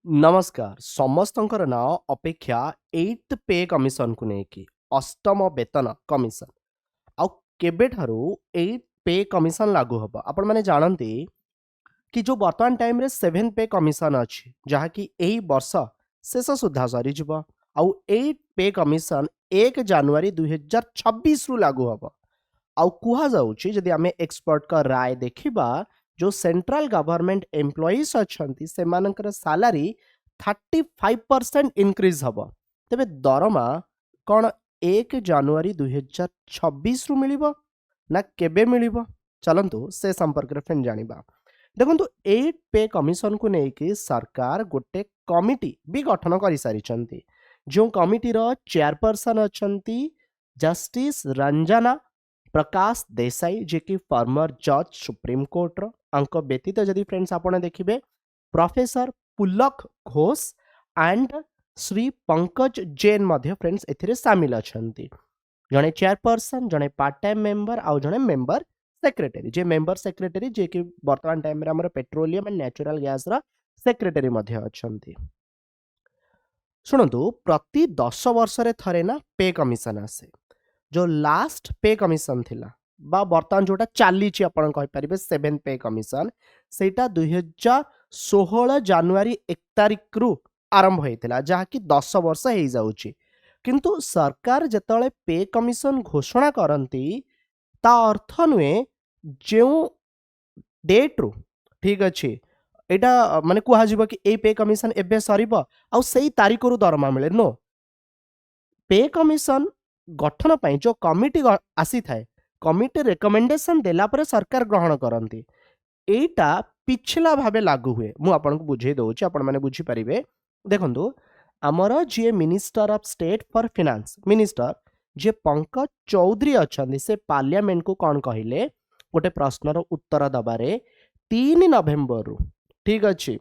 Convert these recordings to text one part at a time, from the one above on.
नमस्कार समस्तंकर नाम अपेक्षा 8th पे कमिशन को लेकिन अष्टम वेतन कमिशन आउ केबेठारू 8th पे कमिशन लागू हम आपण मैंने जानते कि जो वर्तमान टाइम रे 7th पे कमिशन अच्छी जहाँकि यही वर्ष शेष सुधा सरीज आउ 8th पे कमिशन 1 जनवरी 2026 रु लागू हम आउ कुहा जाउची जदि आमे एक्सपर्ट का राय देखिबा जो सेंट्रल गवर्नमेंट एम्प्लॉइज अच्छंती सेमानकर सैलरी 35% इंक्रीज हब तेबे दरमा कौन 1 जनवरी 2026 रु मिलिबो ना केबे मिलिबो चलंतु से संपर्क रे फेन जानिबा देखंतु 8 पे कमिशन को नेकी सरकार गोटे कमिटी भी गठन करि सारिचंती जो कमिटी रो चेयरपर्सन अच्छंती जस्टिस रंजना प्रकाश देसाई जे कि फॉर्मर जज सुप्रीम कोर्ट रो अंक व्यतीत जदि फ्रेंड्स आपण देखिबे प्रोफेसर पुलक घोष एंड श्री पंकज जैन मध्य फ्रेंड्स एथिरे शामिल अछंती जने चेयरपर्सन जने पार्ट टाइम मेंबर आउ जने मेंबर सेक्रेटरी जे मेंबर सेक्रेटरी जे कि वर्तमान टाइम रे हमर पेट्रोलियम एंड नेचुरल गैस रा सेक्रेटरी मध्य अछंती शुणु प्रति 10 वर्ष रे थरे ना पे कमिशन आसे जो लास्ट पे कमिशन थिला बा वर्तमान जोटा चली आपण कहि परिबे 7th पे कमिशन सेटा 2016 जनवरी 1 तारिख रु आरंभ होइतिला जहा कि 10 वर्ष हे जाउची किंतु सरकार जेतले पे कमिशन घोषणा करंती ता अर्थ नुए जो डेट रु ठीक अछि एटा माने कुहा जिवो कि ए पे कमिशन एबे सरीबो आ सेई तारिख रु दरमा मिले नो पे कमिशन गठन पाई जो कमिटी आसी थाए कमिटी रेकमेंडेशन देला पर सरकार ग्रहण करती एटा पिछला भाबे लागू हुए मु आपन को बुझे दउची आपण माने बुझी परिबे देखंतु हमर जे minister of state for finance minister जे पंकज चौधरी अछंदी से पार्लियामेंट को कौन कहिले गोटे प्रश्नर उत्तर दबारे 3 नवेम्बर रु ठीक अछि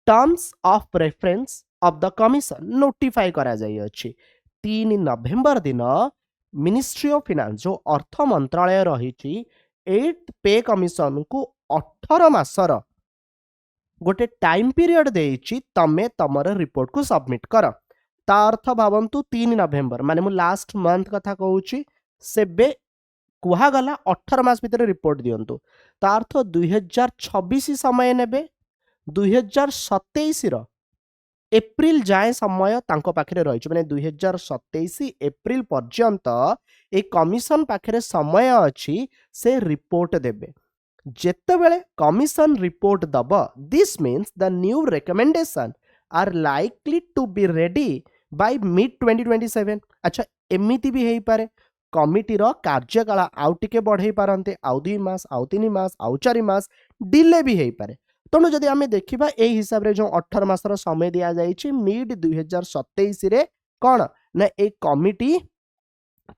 terms of reference of the commission notify करा जाई अछि 3 नवेम्बर दिन मिनिस्ट्री ऑफ फाइनेंस जो अर्थ मंत्रालय रही 8th पे कमिशन को 18 मासर गोटे टाइम पीरियड देइछि तमे तमर रिपोर्ट को सबमिट कर ता अर्थ भावंतु 3 नवेम्बर माने मु लास्ट मंथ कथा कहूची सेबे कुहा गला 18 मास भीतर रिपोर्ट दियंतु ता अर्थ 2026 समय नेबे 2027 रो एप्रिल जाए समय तांको पाखरे रही माने 2027 एप्रिल पर्यंत ए कमिशन पाखरे समय अछि से रिपोर्ट देबे जेतेबेले कमिशन रिपोर्ट दब this means the new recommendation are likely to be ready by mid 2027 अच्छा एमिति भी हेई पारे कमिटी रो कार्यकाल आउ टिके बढ़ई पारंते आउ 2 मास आउ 3 मास आउ 4 मास डिले भी हेई पारे तेणु जदि आम देखा यही हिसाब से जो 18 मासर समय दि जाइए मिड 2027 रे कौन ना एक कमिटी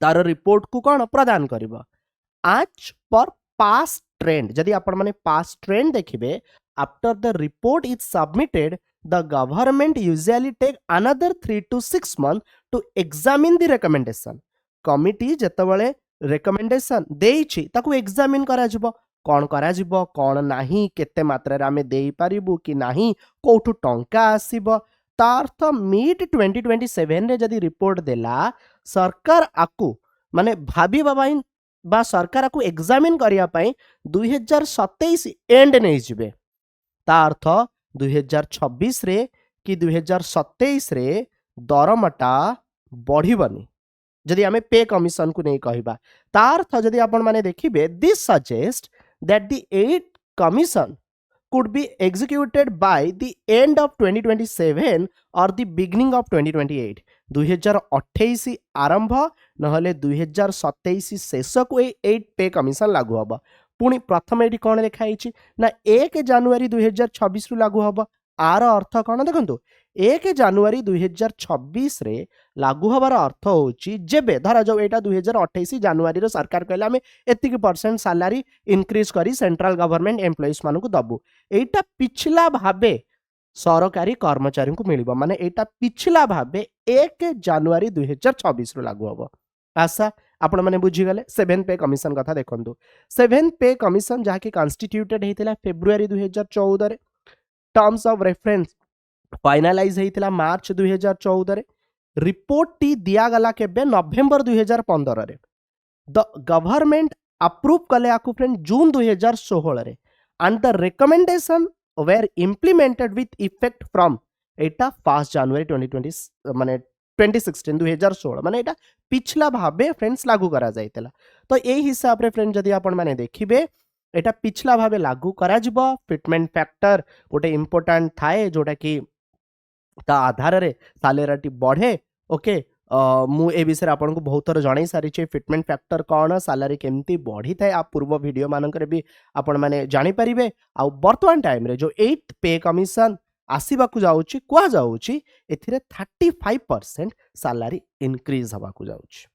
तार रिपोर्ट को कौन प्रदान करिबा आज पर पास ट्रेंड जदि आपण माने पास ट्रेंड देखिबे after the report is submitted the government usually take another 3 to 6 months to examine the recommendation committee जेतेबेले रिकमेंडेशन देइछि ताकू एग्जामिन करा जिवो कौन करा जिवो कौन नाही केते मात्रा रे आमे देई पारिबु कि नाही कोठु टंका आसीबो तार्थ मिड 2027 रे जदि रिपोर्ट देला सरकार आकु माने भाबी बाबाइन बा सरकार आकु एग्जामिन करिया पई 2027 एंड नै जिवे तार्थ 2026 रे कि 2027 रे दरमटा बढ़िबनी जदि आमे पे कमिशन को नहीं कहबा तार्थ जदि आपण माने देखिबे this suggest that the 8th commission could be executed by the end of 2027 or the beginning of 2028 2028 आरंभ नहले 2027 शेष को 8 पे कमिशन लागू हबा पुणी प्रथम एटी कोन लिखा हिची ना 1 जनवरी 2026 रु लागू हबा आर अर्थ कोन देखंतु 1 जनवरी 2026 रे लागू हबार अर्थ होची जेबे धरा जो एटा 2028 जनवरी रो सरकार कहला हमें एतिक परसेंट सैलरी इंक्रीज करी सेंट्रल गवर्नमेंट एम्प्लॉइज मानकु दबु एटा पिछला भाबे सरकारी कर्मचारी को मिलिबा माने एटा पिछला भाबे 1 जनवरी 2026 रो लागू हबो आशा आपण माने बुझी गले 7th पे कमिशन कथा देखंतु 7th पे कमिशन जहा कि कॉन्स्टिट्यूटेड हेतिला फेब्रुआरी 2014 रे टर्म्स ऑफ रेफरेंस फाइनालाइज होता मार्च 2014 रिपोर्ट टी दिगला के नवेम्बर 2015 द गवर्नमेंट अप्रूव कले आपको फ्रेंड June 2016 and the recommendation were implemented with effect from एटा 1 जनवरी 2020 माने 2016 2016 माने एटा पिछला भाबे फ्रेंड्स लागू करा जाइतला। तो यही हिसाब रे फ्रेंड जदि आपण माने देखिबे एटा पिछला भाबे लागू करा जिवो फिटमेंट फैक्टर गोटे इंपोर्टेंट थाए जोटा कि ता आधार रे सालेराटी बढ़े। ओके मु ए विषय आपको बहुत थर जन सारी फिटमेंट फैक्टर कौन सालारी केमती बढ़ी थाए आप पूर्व वीडियो मानक भी आपण माने जानि परिबे। आ वर्तमान टाइम रे जो 8th पे कमिशन आसीबाकू जाउची कुआ जाउची एथिरे 35% सालारी इंक्रीज हबाकू जाउची।